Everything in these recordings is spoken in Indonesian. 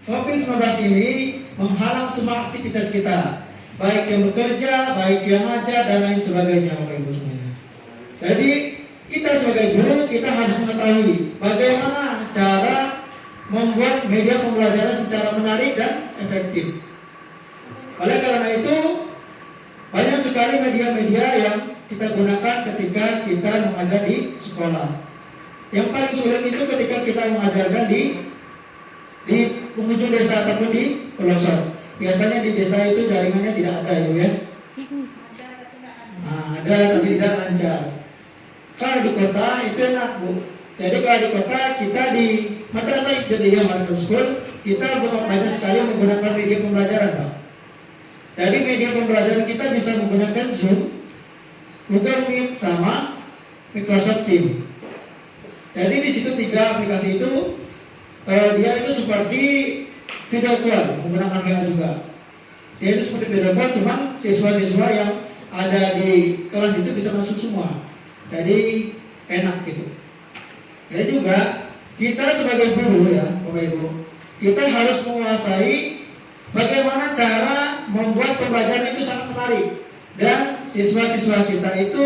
COVID-19 ini menghalang semua aktivitas kita, baik yang bekerja, baik yang ngajar, dan lain sebagainya, Bapak Ibu semuanya. Jadi kita sebagai guru, kita harus mengetahui bagaimana cara membuat media pembelajaran secara menarik dan efektif. Oleh karena itu, banyak sekali media-media yang kita gunakan ketika kita mengajar di sekolah. Yang paling sulit itu ketika kita mengajarkan di penghujung desa ataupun di pelosok. Biasanya di desa itu jaringannya tidak ada ya. Ada tapi tidak lancar. Kalau di kota itu enak, Bu. Jadi kalau di kota kita di madrasah ibtidaiyah Markaz School kita banyak sekali menggunakan media pembelajaran, Pak. Jadi media pembelajaran kita bisa menggunakan Zoom, Google Meet, sama Microsoft Teams. Jadi di situ 3 aplikasi itu dia itu seperti video call, menggunakan WA juga. Dia itu seperti video call, cuma siswa-siswa yang ada di kelas itu bisa masuk semua. Jadi enak gitu. Dan juga kita sebagai guru ya, Bapak Ibu, kita harus menguasai bagaimana cara membuat pembelajaran itu sangat menarik dan siswa-siswa kita itu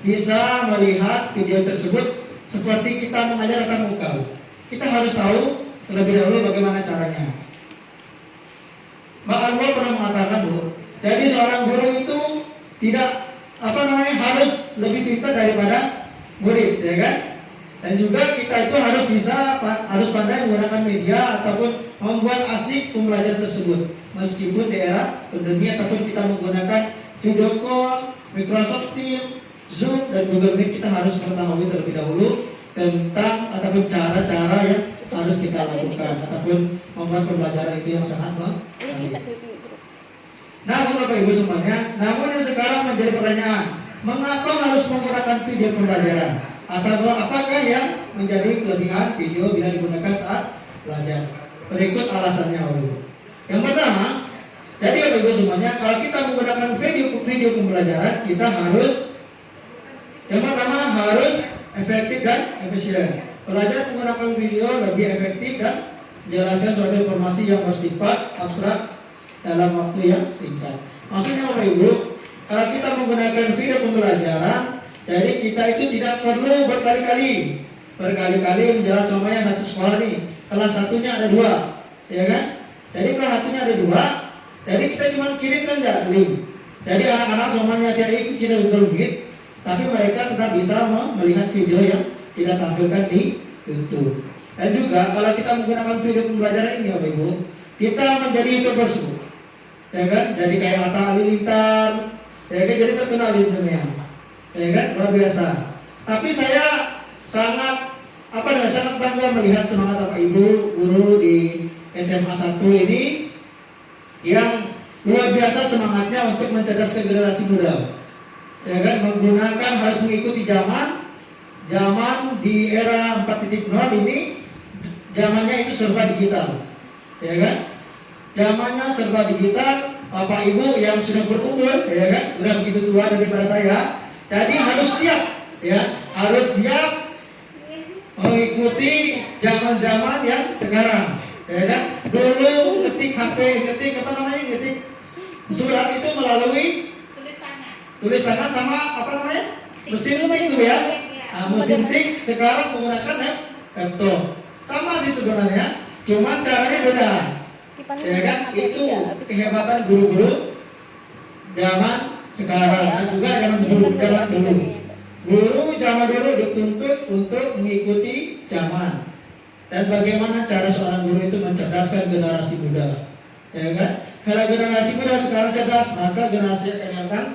bisa melihat video tersebut seperti kita mengajar tatap muka. Kita harus tahu terlebih dahulu bagaimana caranya. Mbak Anwar pernah mengatakan, Bu, jadi seorang guru itu tidak harus lebih pintar daripada murid, ya kan? Dan juga kita itu harus pandai menggunakan media ataupun membuat asik pembelajaran tersebut. Meskipun di era pandemi ataupun kita menggunakan video call, Microsoft Teams, Zoom, dan Google Meet, kita harus mengetahui terlebih dahulu tentang ataupun cara-cara yang harus kita lakukan ataupun membuat pembelajaran itu yang sangat menarik. Namun Bapak Ibu semuanya, namun yang sekarang menjadi pertanyaan, mengapa harus menggunakan video pembelajaran? Atau apakah yang menjadi kelebihan video bila digunakan saat belajar? Berikut alasannya, Bapak Ibu. Yang pertama, jadi Bapak Ibu semuanya, kalau kita menggunakan video pembelajaran, kita harus yang pertama harus efektif dan efisien. Pelajar menggunakan video lebih efektif dan menjelaskan suatu informasi yang bersifat abstrak dalam waktu yang singkat. Maksudnya Bapak Ibu, kalau kita menggunakan video pembelajaran, jadi kita itu tidak perlu berkali-kali menjelaskan semuanya satu sekolah nih. Kelas satunya ada 2, ya kan? Jadi kelas satunya ada 2, jadi kita cuma kirimkan aja link. Jadi anak-anak semuanya tidak ikut kita Google Meet, tapi mereka tetap bisa melihat video yang kita tampilkan di YouTube. Dan juga kalau kita menggunakan video pembelajaran ini, Bapak Ibu, kita menjadi YouTubers, ya kan? Jadi kayak Atta Halilintar, ya kan? Jadi terkenal di dunia, ya kan? Luar biasa. Tapi saya sangat bangga melihat semangat Bapak Ibu guru di SMA 1 ini yang luar biasa semangatnya untuk mencerdaskan generasi muda. Ya kan, menggunakan harus mengikuti zaman di era 4.0 ini, zamannya itu serba digital, ya kan? Zamannya serba digital. Bapak Ibu yang sudah berumur, ya kan, sudah begitu tua daripada saya, jadi harus siap, ya, harus siap mengikuti zaman-zaman yang sekarang, ya kan? Dulu ngetik ngetik surat itu melalui tulis tangan sama mesin itu ya. Mesin tik sekarang menggunakan laptop. Sama sih sebenarnya, cuma caranya beda. Ya kan? Itu kehebatan guru-guru zaman sekarang dan juga zaman dulu. Guru zaman dulu dituntut untuk mengikuti zaman. Dan bagaimana cara seorang guru itu mencerdaskan generasi muda, ya kan? Kalau generasi muda sekarang cerdas, maka generasi yang akan datang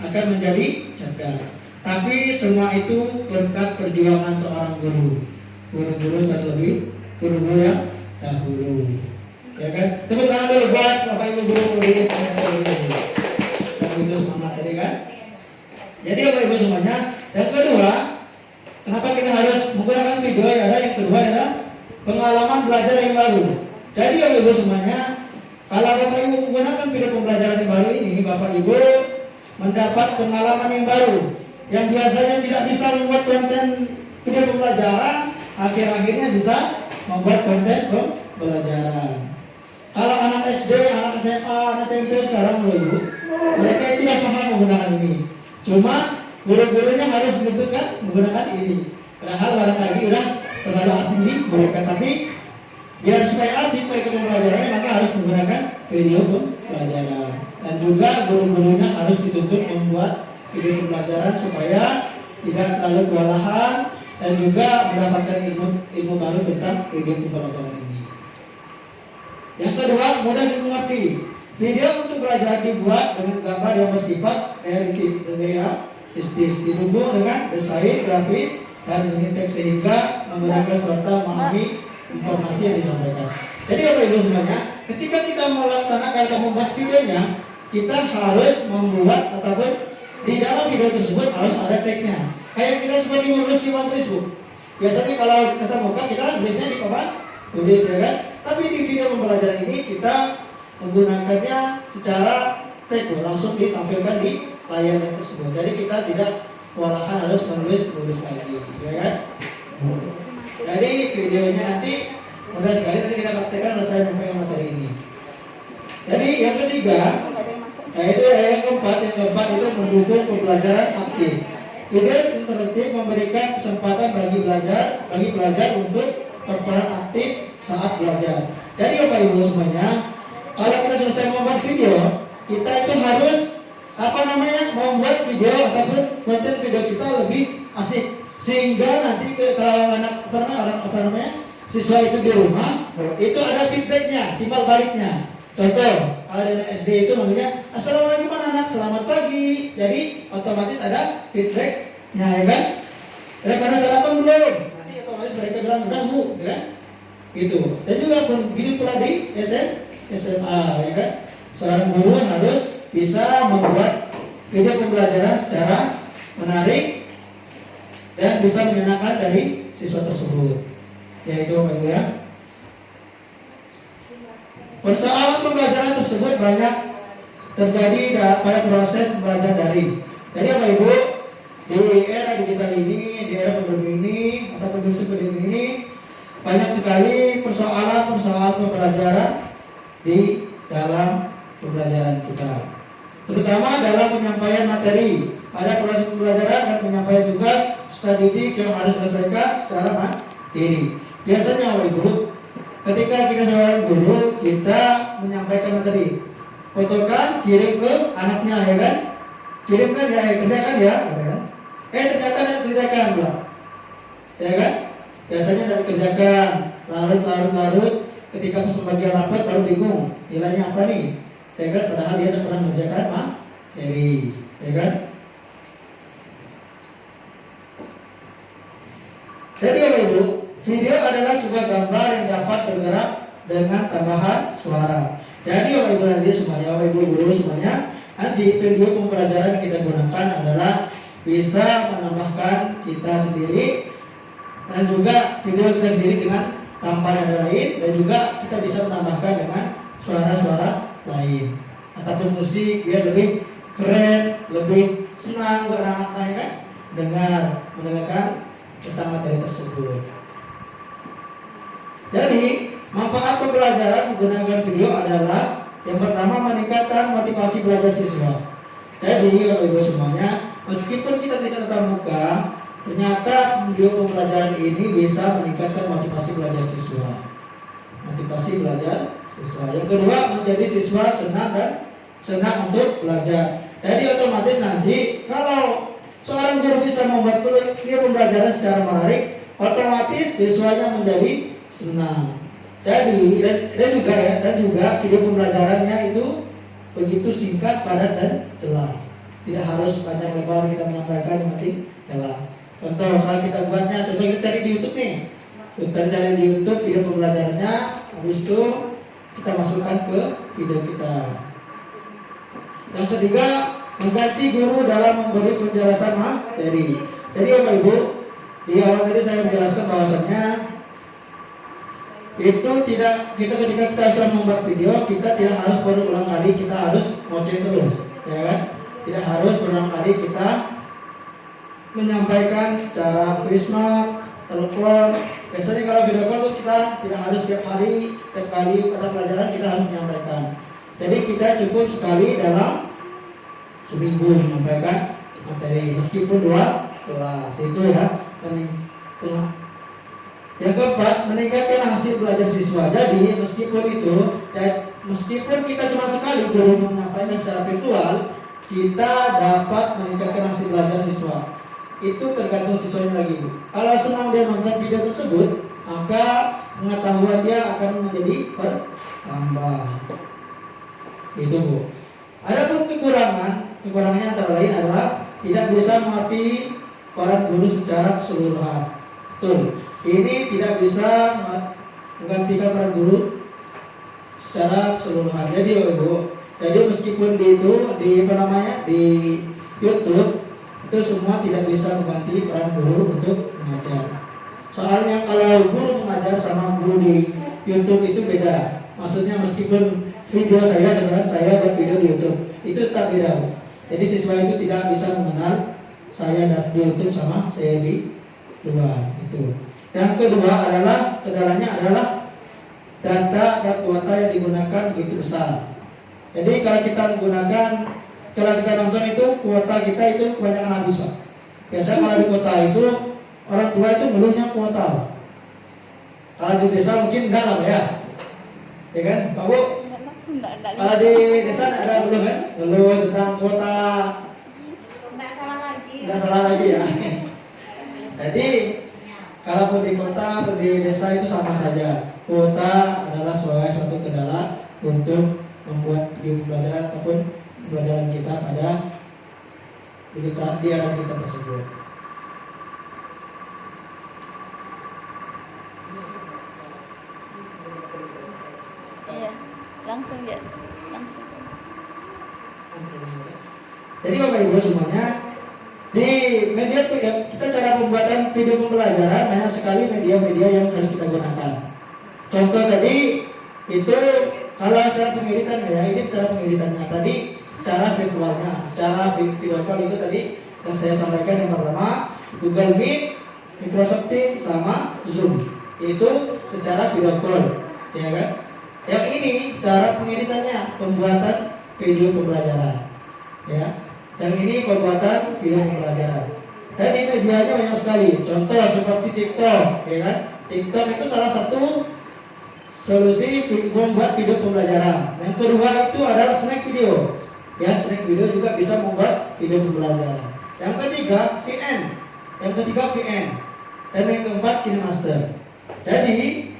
akan menjadi cerdas. Tapi semua itu berkat perjuangan seorang guru yang dahulu, ya kan? Tepuk tangan dulu buat Bapak Ibu guru ini yang itu semangat tadi kan? Jadi Bapak Ibu semuanya. Yang kedua, kenapa kita harus menggunakan video? Yang kedua adalah pengalaman belajar yang baru. Jadi Bapak Ibu semuanya, kalau Bapak Ibu menggunakan video pembelajaran yang baru ini, Bapak Ibu mendapat pengalaman yang baru yang biasanya tidak bisa membuat konten video pembelajaran, akhir-akhirnya bisa membuat konten pembelajaran. sekarang Ibu, mereka itu sudah paham menggunakan ini. Cuma guru-gurunya harus menentukan menggunakan ini. Padahal barangkali sudah terlalu asing di mereka, tapi biar supaya asik mereka pembelajarannya maka harus menggunakan video pembelajaran. Dan juga guru-gurunya harus dituntut membuat video pembelajaran supaya tidak terlalu kewalahan dan juga mendapatkan ilmu baru tentang video pembelajaran ini. Yang kedua, mudah dimengerti. Video untuk belajar dibuat dengan gambar yang bersifat realistis, didukung dengan desain grafis dan teks sehingga menggunakan program memahami informasi yang disampaikan. Jadi Bapak Ibu semuanya, ketika kita melaksanakan atau membuat videonya, kita harus membuat ataupun di dalam video tersebut harus ada tagnya. Kayak kita seperti menulis di Facebook. Biasanya kalau kita buka, kita tulisnya di papan tulis, ya kan? Tapi di video pembelajaran ini kita menggunakannya secara tag, langsung ditampilkan di layar tersebut. Jadi kita tidak kewalahan harus menulis lagi, ya kan? Jadi videonya nanti mudah sekali nanti kita praktekkan selesai menyampaikan materi ini. Jadi yang ketiga, yaitu yang keempat itu mendukung pembelajaran aktif. Video interaktif memberikan kesempatan bagi pelajar untuk berperan aktif saat belajar. Jadi Bapak Ibu semuanya, kalau kita selesai membuat video, kita itu harus membuat video ataupun konten video kita lebih asik, sehingga nanti kalau orang siswa itu di rumah itu ada feedbacknya, timbal baliknya. Contoh, kalau dari SD itu namanya Assalamualaikum anak, selamat pagi. Jadi otomatis ada feedbacknya, ya kan? Ada pada sarapan belum? Nanti otomatis mereka bilang udah Bu, ya kan? Gitu. Dan juga begitu pula di SMA, ya kan? Seorang guru harus bisa membuat video pembelajaran secara menarik dan bisa menyenangkan dari siswa tersebut. Yaitu Bapak Ibu ya. Persoalan pembelajaran tersebut banyak terjadi pada proses belajar daring. Jadi Bapak Ibu, di era digital ini, di era pandemi ini, atau kondisi pandemi ini, banyak sekali persoalan pembelajaran di dalam pembelajaran kita. Terutama dalam penyampaian materi. Pada proses pembelajaran dan penyampaian tugas studi yang harus diselesaikan secara mandiri. Biasanya Bapak Ibu, ketika kita seorang guru, kita menyampaikan materi, fotokan, kirim ke anaknya, ya kan? Kirimkan ya, kerjakan ya, katakan. Ternyata tidak kerjakan pula, ya kan? Biasanya tidak dikerjakan, larut, ketika pembagian rapat baru bingung, nilainya apa nih? Ya kan? Padahal dia tidak pernah mengerjakan materi, ya kan? Jadi Bapak Ibu, video adalah sebuah gambar yang dapat bergerak dengan tambahan suara. Jadi Bapak Ibu nanti semuanya, Bapak Ibu guru semuanya, nanti video pembelajaran yang kita gunakan adalah bisa menambahkan kita sendiri dan juga video kita sendiri dengan tampilan lain, dan juga kita bisa menambahkan dengan suara-suara lain ataupun musik biar lebih keren, lebih senang buat anak-anak kan mendengarkan tentang materi tersebut. Jadi, manfaat pembelajaran menggunakan video adalah yang pertama meningkatkan motivasi belajar siswa. Jadi, Bapak Ibu semuanya, meskipun kita tidak tatap muka, ternyata video pembelajaran ini bisa meningkatkan motivasi belajar siswa. Yang kedua, menjadi siswa senang untuk belajar. Jadi, otomatis nanti kalau seorang guru bisa membuat video pembelajaran secara menarik, otomatis siswanya menjadi senang. Jadi dan juga video pembelajarannya itu begitu singkat, padat dan jelas. Tidak harus panjang lebar kita menyampaikan, yang penting jelas. Contoh kalau kita buatnya, contoh kita cari di YouTube nih. Kita cari di YouTube video pembelajarannya, habis itu kita masukkan ke video kita. Yang ketiga, mengganti guru dalam memberi penjelasan materi. Jadi Bapak Ibu, di awal tadi saya menjelaskan bahwasannya itu tidak, kita ketika kita sudah membuat video, kita tidak harus berulang kali, kita harus ngoceh terus, ya kan? Tidak harus berulang kali kita menyampaikan secara voice note, telepon. Biasanya kalau video call itu kita tidak harus tiap kali pada pelajaran kita harus menyampaikan. Jadi kita cukup sekali dalam seminggu menyampaikan materi, meskipun 2 kelas itu ya. Yang keempat, meningkatkan hasil belajar siswa. Jadi meskipun kita cuma sekali guru menyampaikan secara virtual, kita dapat meningkatkan hasil belajar siswa. Itu tergantung siswanya lagi, Bu. Kalau senang dia nonton video tersebut, maka pengetahuan dia akan menjadi bertambah. Itu, Bu. Adapun kekurangannya antara lain adalah tidak bisa mengerti peran guru secara keseluruhan. Betul. Ini tidak bisa menggantikan peran guru secara keseluruhan. Jadi, Bu, meskipun di YouTube itu semua tidak bisa mengganti peran guru untuk mengajar. Soalnya kalau guru mengajar sama guru di YouTube itu beda. Maksudnya meskipun video saya dengan saya buat video di YouTube itu tetap beda. Jadi siswa itu tidak bisa mengenal saya di YouTube sama saya di luar itu. Yang kedua kendalanya adalah data dan kuota yang digunakan begitu besar. Jadi kalau kita nonton itu kuota kita itu kebanyakan habis, Pak. Biasanya kalau di kota itu orang tua itu ngeluhnya kuota. Kalau di desa mungkin enggak lah ya. Ya kan, Pak Bu? Kalau di desa ada ngeluh kan? Ngeluh tentang kuota. Enggak salah lagi ya. Jadi kalaupun di kota atau di desa itu sama saja. Kuota adalah suatu kendala untuk membuat video pembelajaran ataupun pembelajaran kita pada di area kita tersebut. Iya, langsung. Jadi Bapak Ibu semuanya, di media kita cara pembuatan video pembelajaran banyak sekali media-media yang harus kita gunakan. Contoh tadi itu kalau secara pengeditan ya, ini secara pengeditannya tadi secara virtualnya, secara video call itu tadi yang saya sampaikan yang pertama Google Meet, Microsoft Teams sama Zoom. Itu secara video call, ya kan? Yang ini cara pengeditannya, pembuatan video pembelajaran, ya. Yang ini pembuatan video pembelajaran. Dan di medianya banyak sekali. Contoh seperti TikTok, ya kan? TikTok itu salah satu solusi membuat video pembelajaran. Yang kedua itu adalah snack video. Ya, snack video juga bisa membuat video pembelajaran. Yang ketiga VN. Dan yang keempat KineMaster. Jadi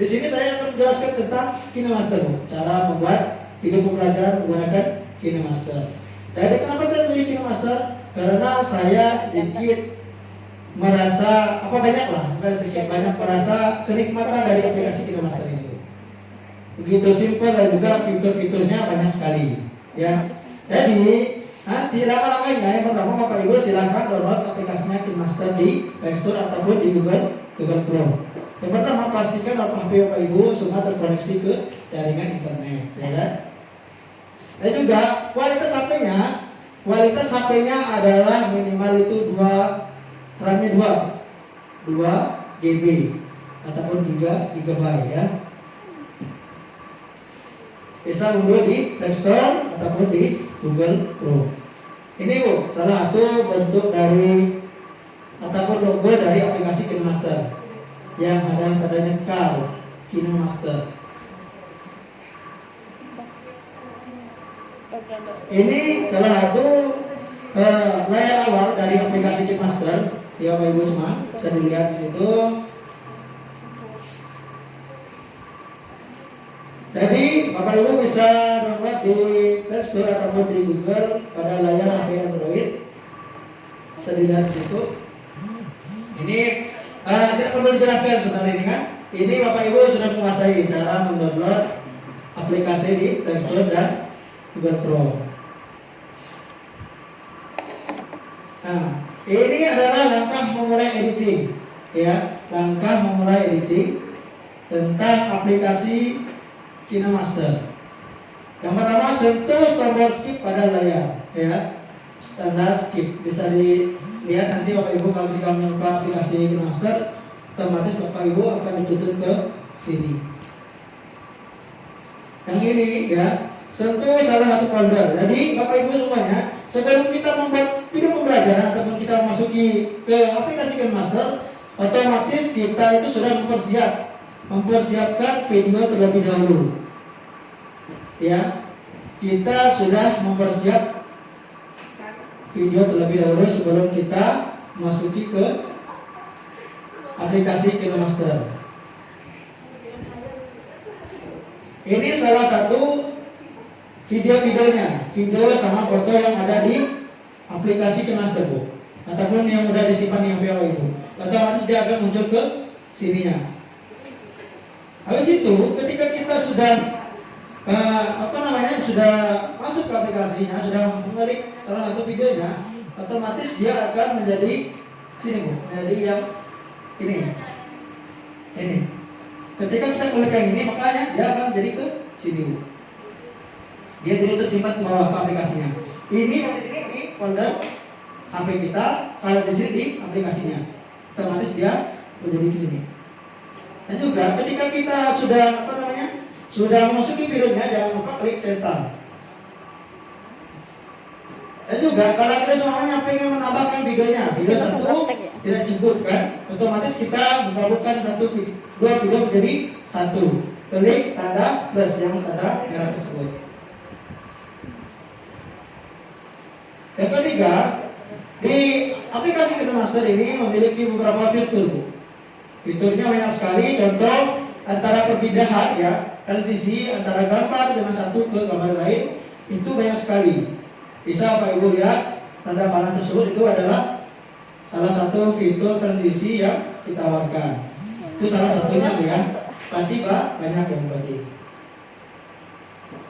di sini saya akan menjelaskan tentang KineMaster, cara membuat video pembelajaran menggunakan KineMaster. Jadi kenapa saya memilih KineMaster? Karena saya sedikit merasa banyak merasa kenikmatan dari aplikasi KineMaster itu. Begitu simpel dan juga fitur-fiturnya banyak sekali. Ya, jadi nanti lama-lama yang pertama Bapak Ibu silahkan download aplikasinya KineMaster di Play Store ataupun di Google Chrome. Yang pertama pastikan HP Bapak Ibu semua terkoneksi ke jaringan internet, ya kan? Dan juga kualitas HP-nya adalah minimal itu 2 GB ataupun 3 GB ya. Bisa unduh di Play Store ataupun di Google Chrome. Ini Bu, salah satu bentuk dari ataupun logo dari aplikasi KineMaster yang ada tandanya KAL, KineMaster. Ini salah satu layar awal dari aplikasi KineMaster. Ya Bapak Ibu semua, bisa dilihat di situ. Jadi Bapak Ibu bisa download di Play Store ataupun di Google pada layar HP Android. Bisa dilihat di situ. Ini tidak perlu dijelaskan sebenarnya ini kan. Ini Bapak Ibu sudah menguasai cara mendownload aplikasi di Play Store dan Google Chrome. Nah, ini adalah langkah memulai editing, ya, langkah memulai editing tentang aplikasi KineMaster. Yang pertama sentuh tombol skip pada layar, ya, standar skip. Bisa dilihat nanti Bapak Ibu kalau jika membuka aplikasi KineMaster, otomatis Bapak Ibu akan dituntun ke sini. Yang ini, ya, sentuh salah satu folder. Jadi Bapak Ibu semuanya, sebelum kita membuat video pembelajaran ataupun kita memasuki ke aplikasi KineMaster, otomatis kita itu sudah mempersiapkan video terlebih dahulu. Ya, kita sudah mempersiapkan video terlebih dahulu sebelum kita memasuki ke aplikasi KineMaster. Ini salah satu video-videonya, video sama foto yang ada di aplikasi KineMaster, Bu, ataupun yang udah disimpan di HP Ibu. Otomatis dia akan muncul ke sininya. Habis itu, ketika kita sudah sudah masuk ke aplikasinya, sudah mengelik salah satu videonya, otomatis dia akan menjadi sini, Bu, menjadi yang ini. Ketika kita klik yang ini, makanya dia akan jadi ke sini, Bu. Dia tidak tersimpan ke bawah aplikasinya. Ini yang di sini di folder HP kita, kalau di sini di aplikasinya, otomatis dia menjadi ke sini. Dan juga ketika kita sudah memasuki videonya, jangan lupa klik centang. Dan juga kalau kita semuanya pengen menambahkan videonya, video satu tidak cukup kan, otomatis kita menggabungkan dua video menjadi satu. Klik tanda plus yang tanda merah tersebut. Yang ketiga, di aplikasi KineMaster ini memiliki beberapa fitur, Bu. Fiturnya banyak sekali. Contoh antara perpindahan, ya, transisi antara gambar dengan satu ke gambar lain itu banyak sekali. Bisa Bapak Ibu lihat tanda panah tersebut, itu adalah salah satu fitur transisi yang ditawarkan. Itu salah satunya, Bu, ya. Berarti banyak yang berarti.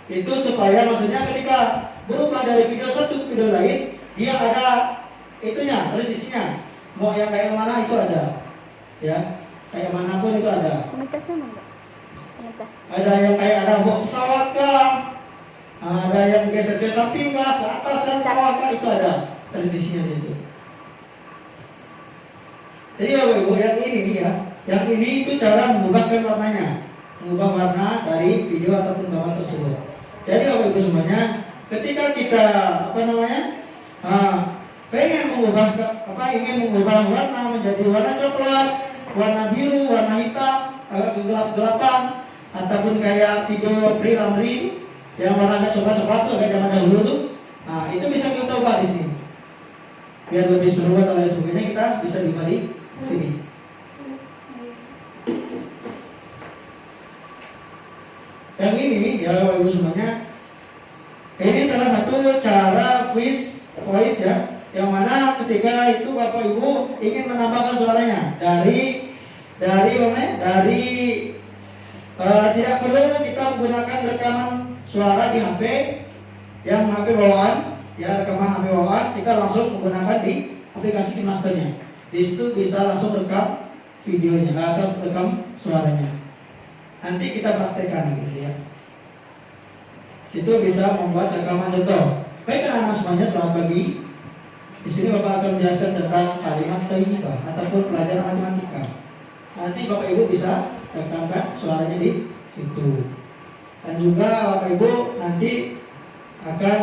Itu supaya maksudnya ketika berubah dari video satu ke video lain, dia ada itunya, transisinya. Mau yang kayak mana itu ada, ya, kayak manapun itu ada. Ada yang kayak ada bawa pesawat kah, ada yang geser ke samping kah, ke atas dan ke bawah kah, itu ada transisinya itu. Jadi Bapak Ibu, yang ini ya, yang ini itu cara mengubahkan warnanya, mengubah warna dari video ataupun gambar tersebut. Jadi Bapak Ibu semuanya, ketika kita ingin mengubah warna menjadi warna coklat, warna biru, warna hitam, agak gelap-gelapan, ataupun kayak video Prilamri yang warnanya coklat-coklat tuh agak zaman dahulu tuh, nah itu bisa kita ubah di sini. Biar lebih seru atau lain sebagainya, kita bisa diubah di sini. Yang ini ya Bapak Ibu semuanya, ini salah satu cara voice ya, yang mana ketika itu Bapak Ibu ingin menambahkan suaranya dari tidak perlu kita menggunakan rekaman suara di HP yang HP bawaan, ya, rekaman HP bawaan, kita langsung menggunakan di aplikasi KineMasternya. Di situ bisa langsung rekam videonya atau rekam suaranya. Nanti kita praktekkan gitu ya. Situ bisa membuat rekaman contoh. Baik anak-anak semuanya, selamat pagi. Di sini Bapak akan menjelaskan tentang kalimat thayyibah ataupun pelajaran matematika. Nanti Bapak Ibu bisa rekamkan suaranya di situ. Dan juga Bapak Ibu nanti akan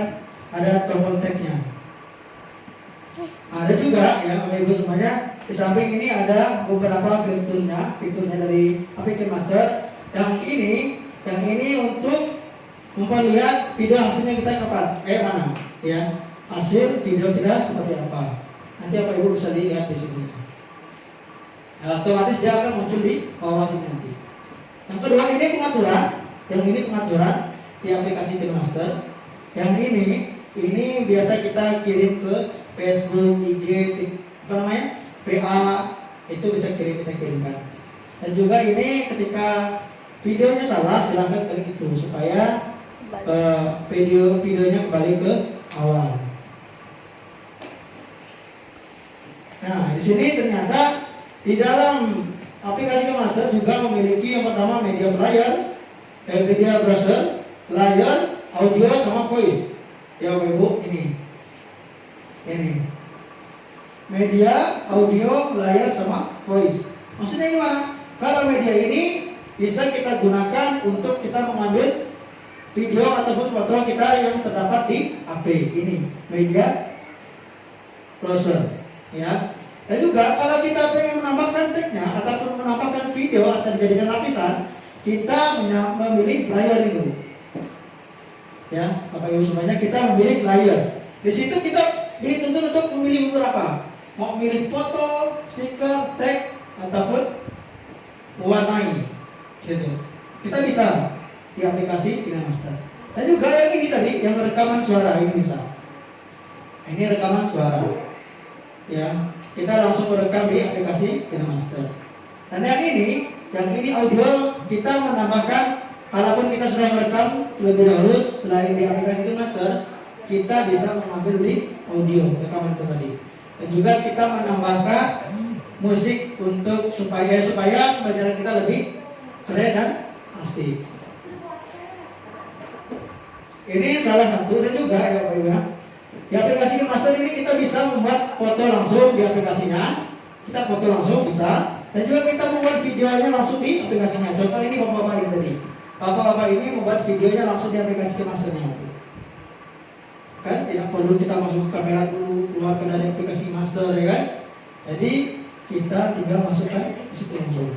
ada tombol tag-nya. Ada juga ya Bapak Ibu semuanya, di samping ini ada beberapa fiturnya dari aplikasi KineMaster. Yang ini untuk memperlihat video hasilnya kita kayak mana, ya, hasil video kita seperti apa. Nanti Bapak Ibu bisa dilihat di sini. Otomatis dia akan muncul di bawah sini nanti. Yang kedua ini pengaturan. Yang ini pengaturan di aplikasi KineMaster. Yang ini biasa kita kirim ke Facebook, IG, PA, itu bisa kita kirimkan. Dan juga ini ketika videonya salah, silahkan klik itu supaya videonya kembali ke awal. Nah, di sini ternyata di dalam aplikasi KineMaster juga memiliki yang pertama media player, media browser, layar, audio sama voice. Ya Bapak Ibu, ini media, audio, layar sama voice. Maksudnya gimana? Kalau media ini bisa kita gunakan untuk kita mengambil video ataupun foto kita yang terdapat di HP ini, media browser, ya. Dan juga kalau kita pengen menambahkan tagnya ataupun menambahkan video atau dijadikan lapisan, kita memilih layer itu. Ya, Bapak Ibu semuanya, kita memilih layer. Di situ kita dituntut untuk memilih beberapa. Mau memilih foto, stiker, tag, ataupun mewarnai. Gitu. Kita bisa di aplikasi KineMaster. Dan juga yang ini tadi, yang rekaman suara ini bisa. Ini rekaman suara. Ya, kita langsung merekam di aplikasi KineMaster. Dan yang ini audio, kita menambahkan, kalaupun kita sudah merekam lebih dahulu selain di aplikasi KineMaster, kita bisa mengambil di audio rekaman itu tadi. Dan juga kita menambahkan musik untuk supaya pelajaran kita lebih keren dan asik. Ini salah satu, dan juga ya Pak Ibu, di aplikasi KineMaster ini kita bisa membuat foto langsung di aplikasinya. Kita foto langsung bisa, dan juga kita membuat videonya langsung di aplikasinya. Contoh ini bapak-bapak ini tadi. Bapak-bapak ini membuat videonya langsung di aplikasi KineMasternya. Kan tidak perlu kita masuk kamera dulu, keluarkan dari aplikasi Master, ya kan? Jadi kita tinggal masukkan di situ langsung.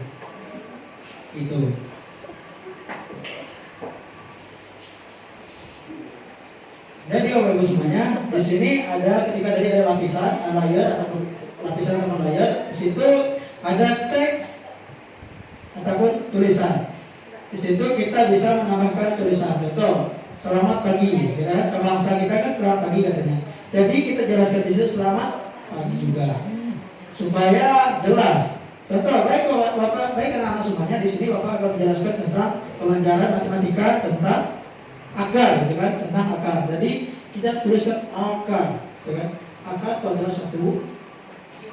Itu. Jadi Bapak Ibu semuanya, di sini ada ketika tadi ada lapisan, layer ataupun lapisan atau layer, di situ ada tag ataupun tulisan. Di situ kita bisa menambahkan tulisan. Contoh, selamat pagi. Kalau bahasa kita kan selamat pagi katanya. Jadi kita jelaskan di situ selamat pagi juga, supaya jelas. Contoh, baik anak-anak semuanya, di sini Bapak akan menjelaskan tentang pelajaran matematika tentang akar, gitu kan, tentang akar. Jadi kita tuliskan akar, gitu kan, akar kuadrat 1,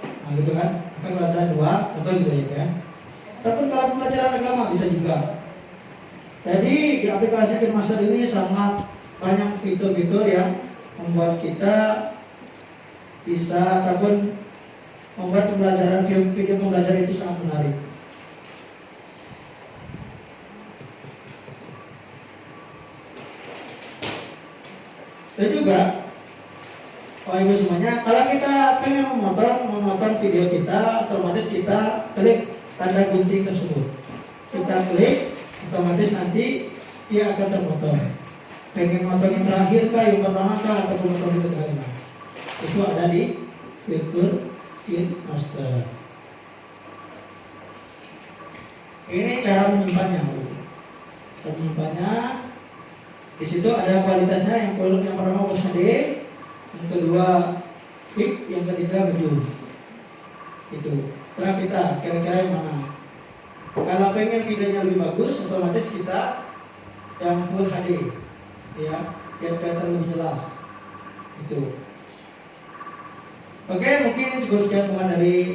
nah gitu kan, akar kuadrat 2, contoh gitu ya kan. Ataupun kalau pelajaran agama bisa juga. Jadi di aplikasi KineMaster ini sangat banyak fitur-fitur yang membuat kita bisa ataupun membuat pembelajaran video pembelajaran itu sangat menarik. Dan juga Bapak Ibu semuanya, kalau kita pengen memotong video kita, otomatis kita klik tanda gunting tersebut. Kita klik, otomatis nanti dia akan terpotong. Pengen motong yang terakhir kah, yang pertama kah, atau memotong itu terakhir. Itu ada di fitur KineMaster. Ini cara menyimpannya. Cara menyimpannya. Di situ ada kualitasnya, yang pertama Full HD, yang kedua FIP, yang ketiga medium. Itu. Setelah kita kira-kira yang mana? Kalau pengen videonya lebih bagus, otomatis kita yang Full HD, ya, biar kelihatan lebih jelas. Itu. Oke, mungkin cukup sekian dari